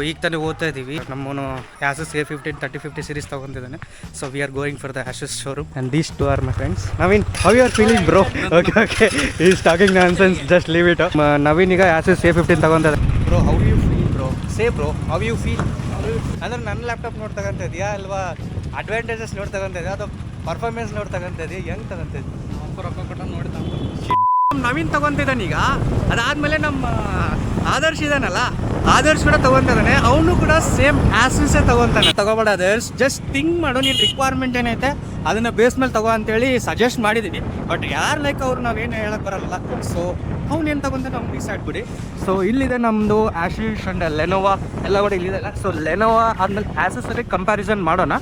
ಈಗ ತಾನೇ ಓದ್ತಾ ಇದ್ದೀವಿ. ನಮ್ಮನು ಆಸಸ್ A15 3050 ಸೀರೀಸ್ ತೊಗೊಂತಿದ್ದಾನೆ. So we are going for the Asus showroom and these two are my friends. Naveen, how you are feeling bro? Okay is talking nonsense, just leave it. Naveen ಈಗ Asus A15 ತೊಗೊಂತಿದ್ದಾನೆ. Bro how you feel bro? Say bro how you feel? ಅಂದರೆ ನನ್ನ laptop ನೋಡಿ ತಗೊಂತ ಇದೆಯಾ ಅಲ್ವಾ advantages ನೋಡಿ ತಗೊಂತ ಇದೆಯಾ ಅಥವಾ ಪರ್ಫಾರ್ಮೆನ್ಸ್ ನೋಡಿ ತಗೊಂತ ಇದೆಯಾ? ಹೆಂಗೆ ತಗೊಂತ ಇದೆಯಾ? ರೊಕ್ಕ ಕೊಟ್ಟು ನೋಡಿ ನವೀನ್ ತೊಗೊತಿದ್ದಾನೆ. ಈಗ ಅದಾದಮೇಲೆ ನಮ್ಮ ಆದರ್ಶ್ ಇದ್ದಾನಲ್ಲ, ಆದರ್ಶ್ ಕೂಡ ತೊಗೊತಿದ್ದಾನೆ. ಅವನು ಕೂಡ ಸೇಮ್ ಆಸಸ್ಸೇ ತೊಗೊತಾನೆ. ತೊಗೋಬೇಡ ಆದರ್ಶ್, ಜಸ್ಟ್ ಥಿಂಕ್ ಮಾಡು, ನೀನು ರಿಕ್ವೈರ್ಮೆಂಟ್ ಏನೈತೆ ಅದನ್ನು ಬೇಸ್ ಮೇಲೆ ತಗೋ ಅಂತೇಳಿ ಸಜೆಸ್ಟ್ ಮಾಡಿದ್ದೀವಿ. ಬಟ್ ಯಾರು ಲೈಕ್ ಅವ್ರು ನಾವೇನು ಹೇಳಕ್ಕೆ ಬರಲ್ಲ. ಸೊ ಅವ್ನೇನು ತೊಗೊಂತಾನೆ ಅವ್ನು ಡಿಸೈಡ್ ಬಿಡಿ. ಸೊ ಇಲ್ಲಿದೆ ನಮ್ಮದು ಆಶಿಶ್ ಆ್ಯಂಡ್ ಲೆನೋವಾ ಎಲ್ಲ ಕೂಡ ಇಲ್ಲಿದೆಲ್ಲ. ಸೊ ಲೆನೋವಾ ಆದ್ಮೇಲೆ ಆಸಸ್ಸಲ್ಲಿ ಕಂಪ್ಯಾರಿಸನ್ ಮಾಡೋಣ.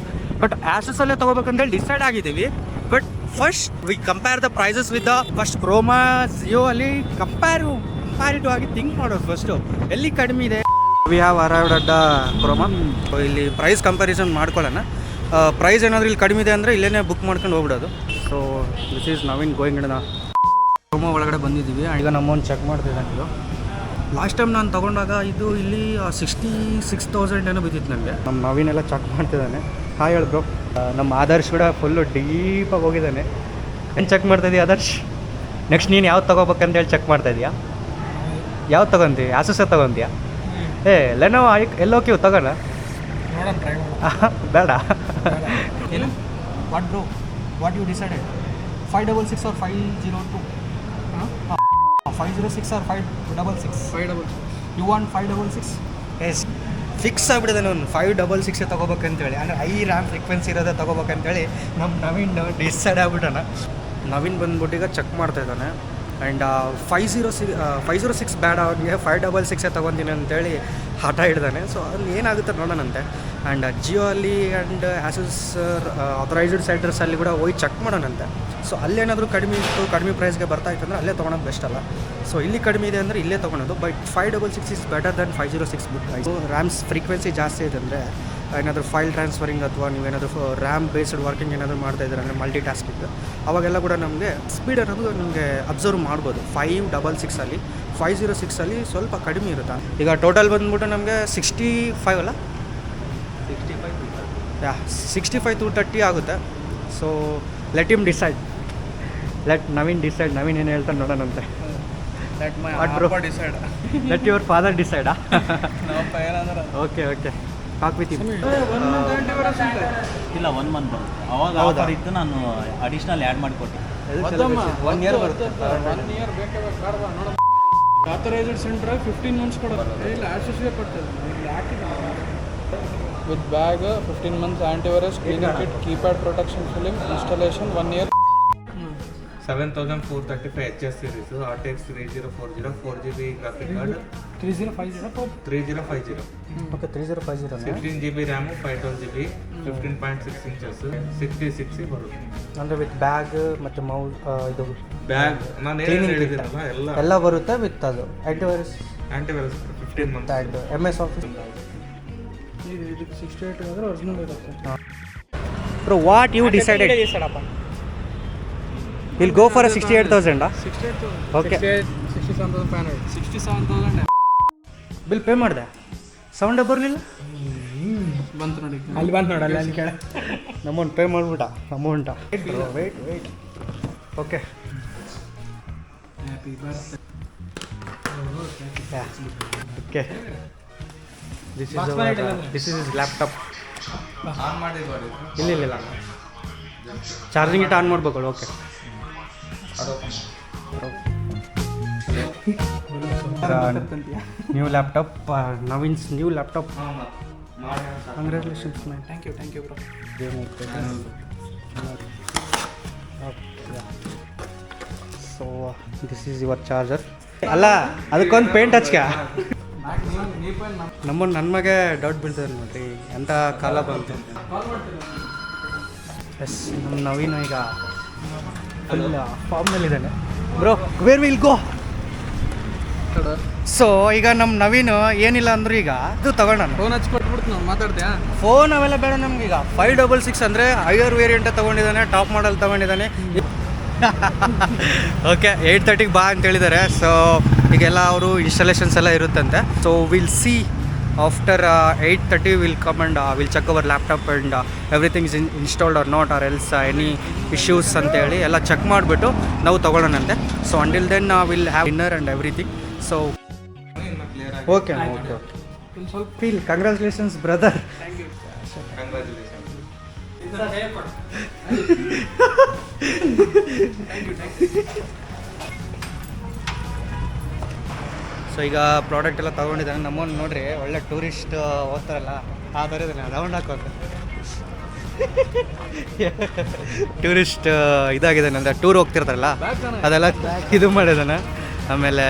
ಬಟ್ ಆಸಸ್ಸಲ್ಲೇ ತೊಗೋಬೇಕಂತೇಳಿ ಡಿಸೈಡ್ ಆಗಿದ್ದೀವಿ. But first we compare the prices with the first Croma Jio ಅಲ್ಲಿ ಕಂಪ್ಯಾರಿಟಿವ್ ಆಗಿ ಥಿಂಕ್ ಮಾಡೋದು ಫಸ್ಟು ಎಲ್ಲಿ ಕಡಿಮೆ ಇದೆ. We have arrived at the Croma. ಇಲ್ಲಿ ಪ್ರೈಸ್ ಕಂಪ್ಯಾರಿಸನ್ ಮಾಡ್ಕೊಳ್ಳೋಣ. ಪ್ರೈಸ್ ಏನಾದರೂ ಇಲ್ಲಿ ಕಡಿಮೆ ಇದೆ ಅಂದರೆ ಇಲ್ಲೇ ಬುಕ್ ಮಾಡ್ಕೊಂಡು ಹೋಗ್ಬಿಡೋದು. So this is Naveen going in the Croma ಒಳಗಡೆ ಬಂದಿದ್ದೀವಿ. ಈಗ ನಮ್ಮನ್ನು ಚೆಕ್ ಮಾಡ್ತಿದ್ದಾನೆ. ಇದು ಲಾಸ್ಟ್ ಟೈಮ್ ನಾನು ತೊಗೊಂಡಾಗ ಇದು ಇಲ್ಲಿ 66,000 ಏನೋ ಬಿದ್ದಿತ್ತು ನನಗೆ. ನಮ್ಮ ನವೀನೆಲ್ಲ ಚೆಕ್ ಮಾಡ್ತಿದ್ದಾನೆ. ಹಾಯ್ ಹೇಳಿ ಬ್ರೋ. ನಮ್ಮ ಆದರ್ಶ್ ಕೂಡ ಫುಲ್ಲು ಡೀಪಾಗಿ ಹೋಗಿದ್ದಾನೆ. ಏನು ಚೆಕ್ ಮಾಡ್ತಾಯಿದ್ದೀಯ ಆದರ್ಶ್? ನೆಕ್ಸ್ಟ್ ನೀನು ಯಾವ್ದು ತೊಗೋಬೇಕಂತೇಳಿ ಚೆಕ್ ಮಾಡ್ತಾಯಿದ್ಯಾ? ಯಾವ್ದು ತೊಗೊತೀವಿ? ಆಸಸ್ಸೇ ತೊಗೊತೀಯಾ? ಲೆನೋವಾ ಎಲ್ಲೋಕಿವು ತಗೋಣ ಬೇಡ. ಏನು what bro, what you decided? 566 or 502? 506 or 566? 566. You want 566? Yes, fix ಆಗಿಬಿಟ್ಟಿದೆ. ನಾನು 566 ತೊಗೋಬೇಕಂತೇಳಿ, ಅಂದರೆ ಐ ರ್ಯಾಮ್ ಫ್ರೀಕ್ವೆನ್ಸಿ ಇರೋದೇ ತೊಗೋಬೇಕಂತೇಳಿ ನಮ್ಮ ನವೀನ್ ಡಿಸೈಡ್ ಆಗ್ಬಿಟ್ಟಾನ. ನವೀನ್ ಬಂದ್ಬಿಟ್ಟು ಈಗ ಚೆಕ್ ಮಾಡ್ತಾ ಇದ್ದಾನೆ. ಆ್ಯಂಡ್ 506 ಬೇಡ ಅವ್ನಿಗೆ, 566 ತೊಗೊತೀನಿ ಅಂತೇಳಿ ಹಠ ಹಿಡ್ದಾನೆ. ಸೊ ಅಲ್ಲಿ ಏನಾಗುತ್ತೆ ನೋಡೋಣಂತೆ. ಆ್ಯಂಡ್ ಜಿಯೋ ಅಲ್ಲಿ ಆ್ಯಂಡ್ ಆಸಸ್ ಆಥರೈಸ್ಡ್ ಸೆಂಟರ್ಸಲ್ಲಿ ಕೂಡ ಹೋಗಿ ಚೆಕ್ ಮಾಡೋಣಂತೆ. ಸೊ ಅಲ್ಲೇನಾದರೂ ಕಡಿಮೆ ಇತ್ತು, ಕಡಿಮೆ ಪ್ರೈಸ್ಗೆ ಬರ್ತಾಯಿತ್ತು ಅಂದರೆ ಅಲ್ಲೇ ತೊಗೊಳೋದು ಬೆಸ್ಟ್ ಅಲ್ಲ. ಸೊ ಇಲ್ಲಿ ಕಡಿಮೆ ಇದೆ ಅಂದರೆ ಇಲ್ಲೇ ತೊಗೊಳೋದು. But 566 is better then 506 book. RAM's frequency ಜಾಸ್ತಿ ಇದೆ ಅಂದರೆ ಏನಾದರೂ ಫೈಲ್ ಟ್ರಾನ್ಸ್ಫರಿಂಗ್ ಅಥವಾ ನೀವೇನಾದರೂ ರ್ಯಾಮ್ ಬೇಸ್ಡ್ ವರ್ಕಿಂಗ್ ಏನಾದರೂ ಮಾಡ್ತಾಯಿದ್ರೆ ಅಂದರೆ ಮಲ್ಟಿ ಟಾಸ್ಕಿಂಗ್, ಅವಾಗೆಲ್ಲ ಕೂಡ ನಮಗೆ ಸ್ಪೀಡ್ ಅನ್ನೋದು ನಮಗೆ ಅಬ್ಸರ್ವ್ ಮಾಡ್ಬೋದು. 566 ಅಲ್ಲಿ 506 ಅಲ್ಲಿ ಸ್ವಲ್ಪ ಕಡಿಮೆ ಇರುತ್ತೆ. ಈಗ ಟೋಟಲ್ ಬಂದ್ಬಿಟ್ಟು ನಮಗೆ 65 ಅಲ್ಲ, 65 to 30 ಆಗುತ್ತೆ. So let him decide, let Naveen decide. Naveen ಏನು ಹೇಳ್ತಾನೆ ನೋಡೋಣಂತೆ. ಲೆಟ್ ಯುವರ್ ಫಾದರ್ ಡಿಸೈಡಾ? Okay okay, talk with him. ಇಲ್ಲ 1 month ಅವಾಗ ಆಫರ್ ಇತ್ತು, ನಾನು ಅಡಿಷನಲ್ ಆ್ಯಡ್ ಮಾಡಿಕೊಟ್ಟೆ. 1 year ಬರುತ್ತೆ. 1 year ಬೇಕೇ ಬೇಡ ನೋಡ. ಆಥರೈಸ್ಡ್ ಸೆಂಟರ್ 15 months ಕೊಡುತ್ತೆ. ಇಲ್ಲ ಆಶಸ್ಗೆ ಕೊಡ್ತದೆ. With bag 15 months antivirus, cleaning kit, keypad protection film, installation 1 year. 7435 HS series, RTX 3040, 4GB graphic card, 3050. Okay 3050 16GB RAM, 512GB, 15.6 inches, 66 ಬರುತ್ತೆ. ಅಂದರೆ ವಿತ್ ಬ್ಯಾಗ್ ಮತ್ತು ಮೌಸ್, ಇದು ಬ್ಯಾಗ್ ನಾನು ಏನು ಹೇಳಿದ್ದೀನಲ್ಲ ಎಲ್ಲ ಬರುತ್ತೆ ವಿತ್ ಅದು antivirus 15 months and MS Office. ಇದಕ್ಕೆ 68 ಅಂದರೆ ಒರಿಜಿನಲ್ ಇರುತ್ತೆ. Bro what you decided? Will go for 68,000. 68,000. Okay 67,500. 67,000 bill pay ಮಾಡಿದೆ. ಸೌಂಡೇ ಬರಲಿಲ್ಲ. ಬಂತು ನೋಡಿ, ಅಲ್ಲಿ ಬಂತು ನೋಡಲ್ಲ ಅಲ್ಲಿ ಕೇಳ. ಅಮೌಂಟ್ ಪೇ ಮಾಡಿಬಿಟ್ಟ. Amount wait. Okay happy birthday. Okay this is is laptop. On ಮಾಡಿದ್ವಿ. ಇಲ್ಲ ಚಾರ್ಜಿಂಗ್ ಇಟ್ಟು ಆನ್ ಮಾಡ್ಬೇಕು. Okay new laptop, Naveen's new laptop. Congratulations man. Thank you bro. So this is your charger. ಅಲ್ಲ ಅದಕ್ಕೊಂದು ಪೇಂಟ್ ಹಚ್ಕ. ನನ್ನ ಮಗೆ doubt ಬೀಳ್ತದೆ ನೋಡ್ರಿ, ಎಂಥ ಕಾಲ ಬಂತು. ಎಸ್, ನಮ್ಮ ನವೀನ ಈಗ ಫುಲ್ ಫಾರ್ಮ್ನಲ್ಲಿದ್ದಾನೆ. Bro where will go? So ಈಗ ನಮ್ಮ ನವೀನ್ ಏನಿಲ್ಲ ಅಂದ್ರೂ ಈಗ ಇದು ತಗೋಣ. ಫೋನ್ ಹಚ್ಚಿ ಕೊಟ್ಬಿಡ್ತು, ನಾವು ಮಾತಾಡ್ತೀಯಾ? ಫೋನ್ ಅವೆಲ್ಲ ಬೇಡ ನಮ್ಗೆ. ಈಗ 566 ಅಂದರೆ ಹೈಯರ್ ವೇರಿಯಂಟ್ ತೊಗೊಂಡಿದ್ದಾನೆ, ಟಾಪ್ ಮಾಡಲ್ ತೊಗೊಂಡಿದ್ದಾನೆ. ಓಕೆ 8:30ಗೆ ಬಾ ಅಂತ ಹೇಳಿದ್ದಾರೆ. ಸೊ ಈಗೆಲ್ಲ ಅವರು ಇನ್ಸ್ಟಾಲೇಷನ್ಸ್ ಎಲ್ಲ ಇರುತ್ತಂತೆ. So will see after 8:30 will come and will check our laptop and everything is installed or not or else any issues ಅಂತೇಳಿ ಎಲ್ಲ ಚೆಕ್ ಮಾಡಿಬಿಟ್ಟು ನಾವು ತೊಗೊಳ್ಳೋಣಂತೆ. So until then will have dinner and everything. So okay okay okay ಒಂದು ಸ್ವಲ್ಪ feel congratulations brother. So ಈಗ product ಎಲ್ಲ ತೊಗೊಂಡಿದ್ದಾನೆ. ನಮ್ಮನ್ನು ನೋಡ್ರಿ ಒಳ್ಳೆ ಟೂರಿಸ್ಟ್ ಹೋಗ್ತಾರಲ್ಲ ಆ ಥರ ಇದ್ದಾನೆ. ರೌಂಡ್ ಹಾಕೋದು ಟೂರಿಸ್ಟ್ ಇದಾಗಿದ್ದಾನೆ ಅಂದರೆ ಟೂರ್ ಹೋಗ್ತಿರ್ತಾರಲ್ಲ ಅದೆಲ್ಲ ಇದು ಮಾಡಿದ್ದಾನೆ. ಆಮೇಲೆ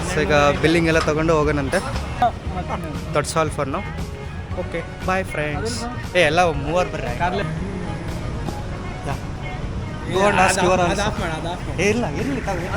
ಸೊ ಈಗ ಬಿಲ್ಲಿಂಗ್ ಎಲ್ಲ ತೊಗೊಂಡು ಹೋಗೋಣಂತೆ. That's all for now. Okay bye friends. ಎಲ್ಲ ಮೂವರು ಬರ್ರಿ. ಇಲ್ಲ ಇರಲಿ ತಗೊಳ್ಳಿ